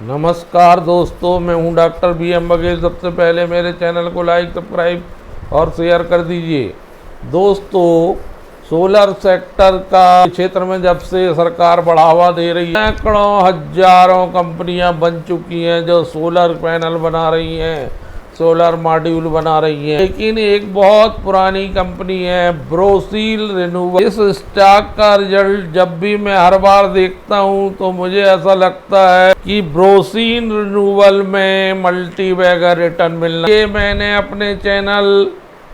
नमस्कार दोस्तों, मैं हूं डॉक्टर BM बघेल। सबसे पहले मेरे चैनल को लाइक, सब्सक्राइब और शेयर कर दीजिए। दोस्तों, सोलर सेक्टर का क्षेत्र में जब से सरकार बढ़ावा दे रही है, सैकड़ों हजारों कंपनियां बन चुकी हैं जो सोलर पैनल बना रही हैं, सोलर मॉड्यूल बना रही हैं। लेकिन एक बहुत पुरानी कंपनी है ब्रोसील रिन्यूएबल। इस स्टॉक का रिजल्ट जब भी मैं हर बार देखता हूं तो मुझे ऐसा लगता है कि ब्रोसील रिन्यूएबल में मल्टी बैगर रिटर्न मिलना। ये मैंने अपने चैनल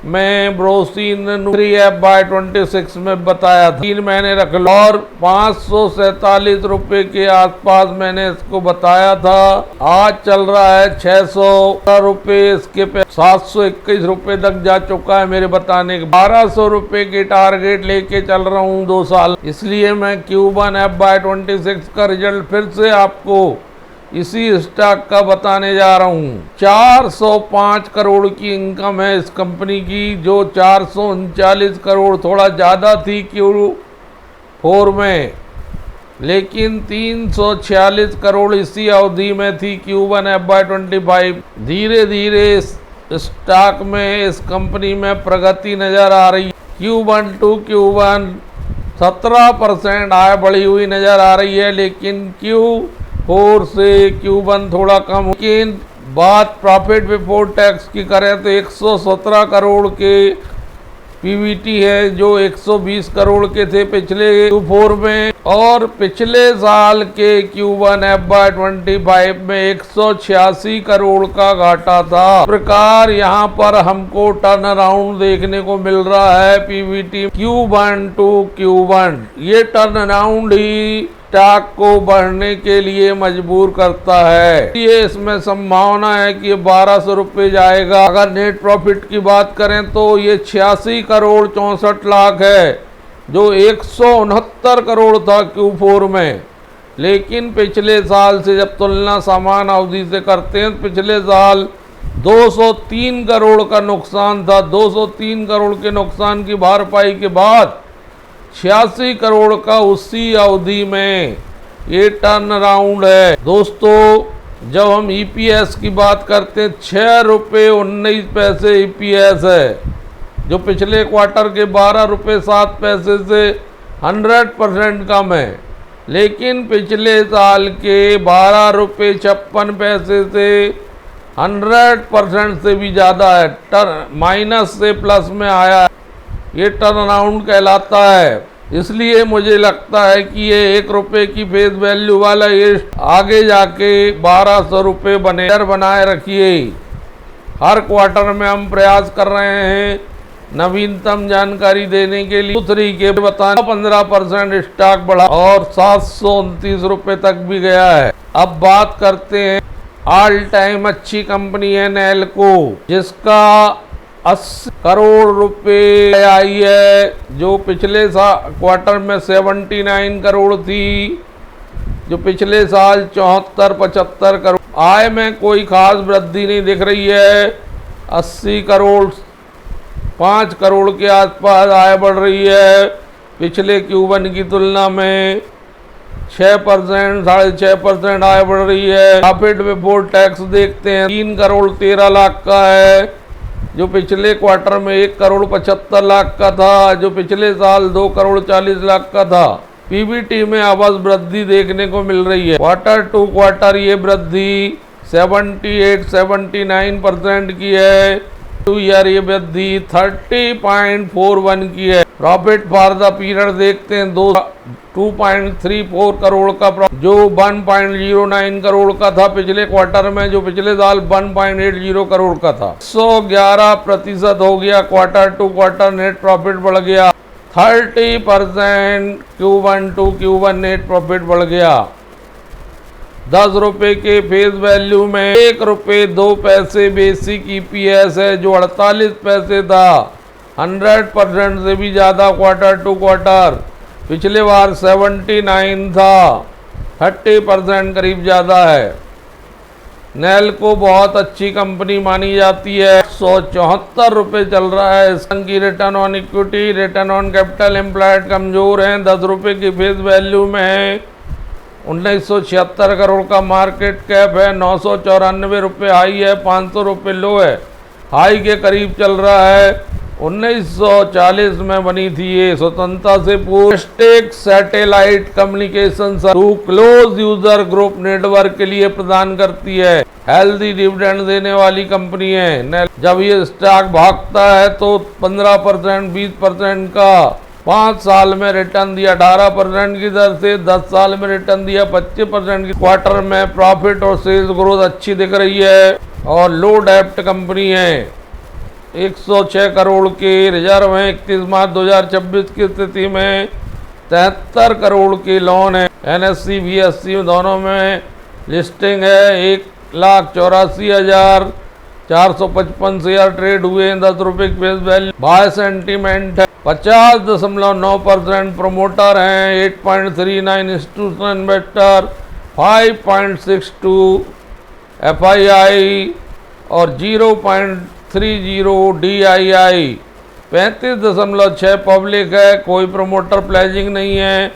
में ब्रोसील FY26 में बताया था। 3 महीने रख लो और 547 रुपए के आसपास मैंने इसको बताया था। आज चल रहा है 600 रुपए, इसके पे 721 रुपए तक जा चुका है मेरे बताने के। 1200 रुपए के टारगेट लेके चल रहा हूँ 2 साल। इसलिए मैं Q1 FY26 का रिजल्ट फिर से आपको इसी स्टॉक का बताने जा रहा हूँ। 405 करोड़ की इनकम है इस कंपनी की, जो 439 करोड़ थोड़ा ज़्यादा थी Q4 में, लेकिन 346 करोड़ इसी अवधि में थी Q1 FY25। धीरे धीरे स्टॉक में इस कंपनी में प्रगति नज़र आ रही है। Q1 to Q1 17% आय बढ़ी हुई नज़र आ रही है, लेकिन Q4 से Q1 थोड़ा कम। लेकिन बात प्रॉफिट बिफोर टैक्स की करें तो 117 करोड़ के PBT है, जो 120 करोड़ के थे पिछले Q4 में, और पिछले साल के Q1 FY25 में 186 करोड़ का घाटा था। इस प्रकार यहाँ पर हमको टर्न अराउंड देखने को मिल रहा है PBT Q1 to Q1। ये टर्न अराउंड ही स्टॉक को बढ़ने के लिए मजबूर करता है। ये इसमें संभावना है कि 1200 रुपये जाएगा। अगर नेट प्रॉफिट की बात करें तो ये 86 करोड़ 64 लाख है, जो 169 करोड़ था Q4 में। लेकिन पिछले साल से जब तुलना समान अवधि से करते हैं, पिछले साल 203 करोड़ का नुकसान था। 203 करोड़ के नुकसान की भरपाई के बाद 86 करोड़ का उसी अवधि में ये टर्न अराउंड है। दोस्तों, जब हम EPS की बात करते हैं, 6 रुपये 19 पैसे EPS है, जो पिछले क्वार्टर के 12 रुपये 7 पैसे से 100% कम है। लेकिन पिछले साल के 12 रुपये 56 पैसे से 100% से भी ज़्यादा है। माइनस से प्लस में आया है। ये टर्न अराउंड कहलाता है। इसलिए मुझे लगता है कि ये 1 रुपये की फेस वैल्यू वाला ये आगे जाके 1200 रुपये बनाए रखिए। हर क्वार्टर में हम प्रयास कर रहे हैं नवीनतम जानकारी देने के लिए। दूसरी के बताना 15% स्टॉक बढ़ा और 729 रुपये तक भी गया है। अब बात करते हैं, ऑल टाइम अच्छी कंपनी है नैल्को, जिसका 80 करोड़ रुपए आई है, जो पिछले क्वार्टर में 79 करोड़ थी, जो पिछले साल 74-75 करोड़। आय में कोई खास वृद्धि नहीं दिख रही है। 80 करोड़ 5 करोड़ के आसपास आय बढ़ रही है पिछले Q1 की तुलना में। 6% 6.5% आय बढ़ रही है। प्रॉफिट बिफोर टैक्स देखते हैं, 3 करोड़ 13 लाख का है, जो पिछले क्वार्टर में 1 करोड़ 75 लाख का था, जो पिछले साल 2 करोड़ 40 लाख का था। PBT में अवश्य वृद्धि देखने को मिल रही है। क्वार्टर टू क्वार्टर ये वृद्धि 78-79% की है। 2 ईयर ये वृद्धि 30.41 की है। प्रॉफिट फॉर द पीरियड देखते हैं, 2.34 करोड़ का, जो 1.09 करोड़ का था पिछले क्वार्टर में, जो पिछले साल 1.80 करोड़ का था। 111% हो गया। Quarter to quarter net profit बढ़ गया। 30% Q1 to Q1 net profit बढ़ गया। 10 रुपये के फेस वैल्यू में 1 रुपये 2 पैसे बेसिक EPS है, जो 48 पैसे था। 100% से भी ज़्यादा क्वार्टर टू क्वार्टर। पिछले बार 79 था, 30% करीब ज़्यादा है। नैल्को बहुत अच्छी कंपनी मानी जाती है। 174 रुपये चल रहा है। इसकी return on equity, return on capital employed कमज़ोर हैं, 10 रुपये की फेस वैल्यू में है। 1976 करोड़ का मार्केट कैप है। 994 रुपये हाई है, 500 रुपये लो है। हाई के करीब चल रहा है। 1940 में बनी थी ये, स्वतंत्रता से पूर्व। स्टेक satellite communication to closed user group network के लिए प्रदान करती है। हेल्दी डिविडेंड देने वाली कंपनी है। जब ये स्टॉक भागता है तो 15%, 20% का 5 साल में रिटर्न दिया 18% की दर से, 10 साल में रिटर्न दिया 25% की। क्वार्टर में प्रॉफिट और सेल्स ग्रोथ अच्छी दिख रही है और लो डेप्ट कंपनी है। 106 करोड़ के रिजर्व हैं। 31 मार्च 2026 की स्थिति में 73 करोड़ के लोन है। NSE BSE दोनों में लिस्टिंग है। 1,84,455 शेयर ट्रेड हुए हैं। 10 रुपये की फेस वैल्यू। बाय सेंटीमेंट है 50.9%। प्रमोटर हैं 8.39 इंस्टीट्यूशनल इन्वेस्टर, 5.62 FII और 0.30 DII। 35.6 पब्लिक है। कोई प्रमोटर प्लेजिंग नहीं है।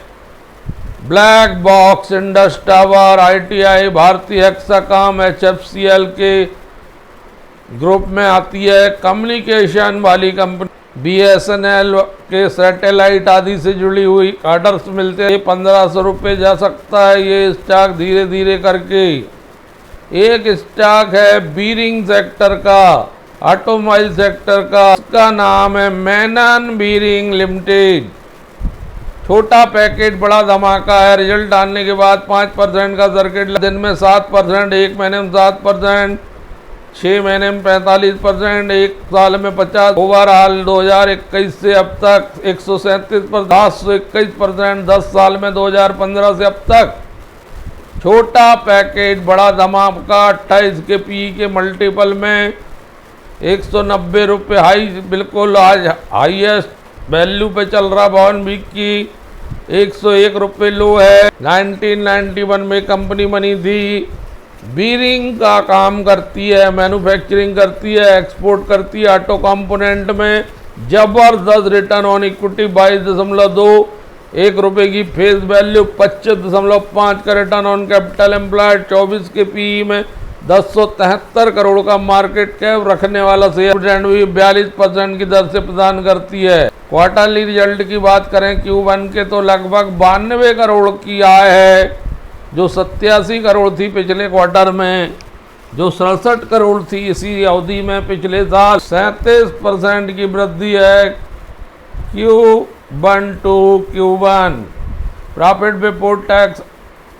Black box, Indus tower, ITI, भारतीय हेक्साकॉम, HFCL के ग्रुप में आती है। कम्युनिकेशन वाली कंपनी BSNL के सैटेलाइट आदि से जुड़ी हुई ऑर्डर्स मिलते हैं। 1500 रुपये जा सकता है ये स्टॉक धीरे धीरे करके। एक स्टॉक है बीरिंग सेक्टर का, ऑटोमोबाइल सेक्टर का। इसका नाम है मेनन बीरिंग लिमिटेड। छोटा पैकेट बड़ा धमाका है। रिजल्ट आने के बाद 5% का सर्किट, दिन में 7%, 1 महीने में 7%, 6 महीने में 45%, 1 साल में 50%। ओवरऑल 2021 से अब तक 137%, 10 साल में 2015 से अब तक। छोटा पैकेट बड़ा धमाका 28 के PE के मल्टीपल में 190 रुपये हाई, बिल्कुल आज हाईएस्ट वैल्यू पे चल रहा। 52 वीक की 101 रुपये लो है। 1991 में कंपनी बनी थी। बीरिंग का काम करती है, मैन्युफैक्चरिंग करती है, एक्सपोर्ट करती है ऑटो कंपोनेंट में। जबरदस्त रिटर्न ऑन इक्विटी 22.2, 1 रुपये की फेस वैल्यू, 25.5 का रिटर्न ऑन कैपिटल एम्प्लॉयड, 24 के PE में 1073 करोड़ का मार्केट कैप रखने वाला शेयर डिविडेंड भी 42% की दर से प्रदान करती है। क्वार्टरली रिजल्ट की बात करें Q1 के तो लगभग 92 करोड़ की आय है, जो 87 करोड़ थी पिछले क्वार्टर में, जो 67 करोड़ थी इसी अवधि में पिछले साल। 37% की वृद्धि है Q1 to Q1। Profit before tax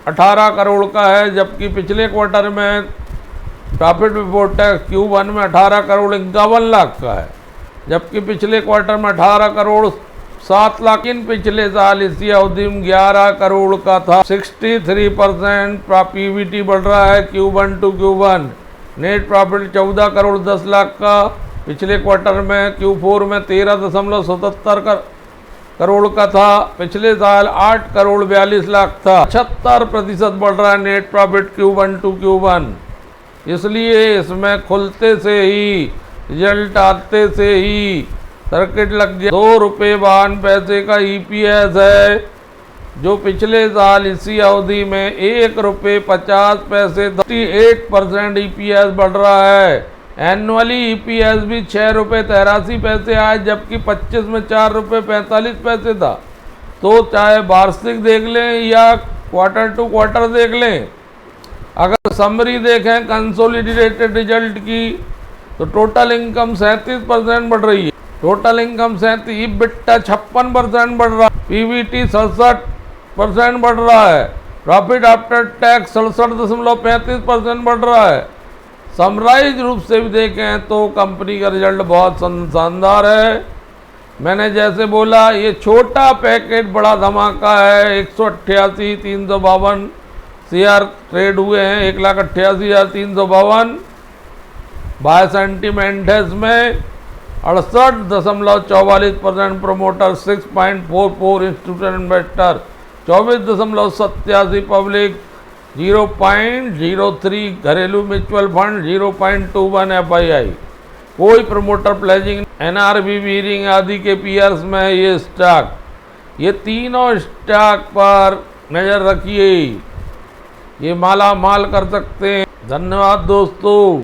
18 crore का है, जबकि पिछले क्वार्टर में प्रॉफिट बिफोर टैक्स Q1 में 18 करोड़ 51 लाख का है, जबकि पिछले क्वार्टर में 18 करोड़ 7 लाख। इन पिछले साल इसी अवधि में 11 करोड़ का था। 63% PBT बढ़ रहा है Q1 to Q1। Net profit 14 crore 10 lakh का पिछले क्वार्टर में। Q4 में 13.77 करोड़ का था, पिछले साल 8 करोड़ 42 लाख था। 76% बढ़ रहा है net profit Q1 to Q1। इसलिए इसमें खुलते से ही, रिजल्ट आते से ही सर्किट लग गया। 2 रुपये 52 पैसे का EPS है, जो पिछले साल इसी अवधि में 1 रुपये 50 पैसे, 38% EPS बढ़ रहा है। एनुअली EPS भी 6 रुपये 83 पैसे आए, जबकि 25 में 4 रुपये 45 पैसे था। तो चाहे वार्षिक देख लें या क्वार्टर टू क्वार्टर देख लें, अगर समरी देखें कंसोलिडेटेड रिजल्ट की, तो टोटल इनकम 37% बढ़ रही है। टोटल इनकम 37, EBITDA 56% बढ़ रहा है, PBT 67% बढ़ रहा है, प्रॉफिट आफ्टर टैक्स 67.35% बढ़ रहा है। समराइज रूप से भी देखें तो कंपनी का रिजल्ट बहुत शानदार है। मैंने जैसे बोला, ये छोटा पैकेट बड़ा धमाका है। 188,352 शेयर ट्रेड हुए हैं, 1,88,352। बाय सेंटीमेंट है इसमें 68.44% प्रमोटर, 6.44 इंस्टीट्यूशनल इन्वेस्टर, 24.87 पब्लिक, 0.03 घरेलू म्यूचुअल फंड, 0.21 FII। कोई प्रमोटर प्लेजिंग, NRB बीरिंग आदि के पीयर्स में ये स्टॉक, ये तीनों स्टॉक पर नज़र रखिए। ये माला माल कर सकते हैं। धन्यवाद दोस्तों।